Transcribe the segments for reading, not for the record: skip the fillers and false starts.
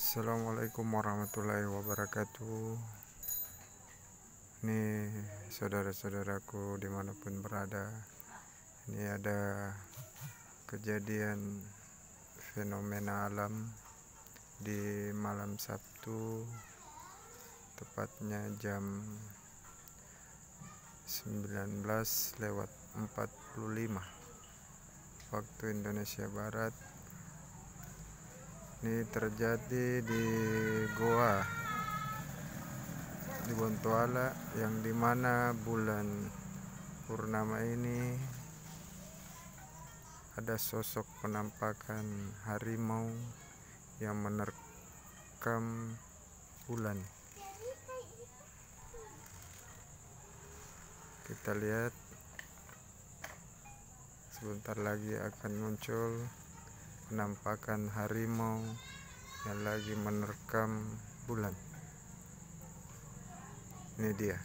Assalamualaikum warahmatullahi wabarakatuh. Ini saudara-saudaraku dimanapun berada, ini ada kejadian fenomena alam di malam Sabtu, tepatnya jam 19:45 waktu Indonesia Barat. Ini terjadi di Goa di Bontoala, yang dimana bulan purnama ini ada sosok penampakan harimau yang menerkam bulan. Kita lihat sebentar lagi akan muncul penampakan harimau yang lagi menerkam bulan. Ini dia.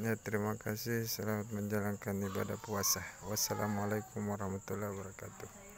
Ya, terima kasih. Selamat menjalankan ibadah puasa. Wassalamualaikum warahmatullahi wabarakatuh.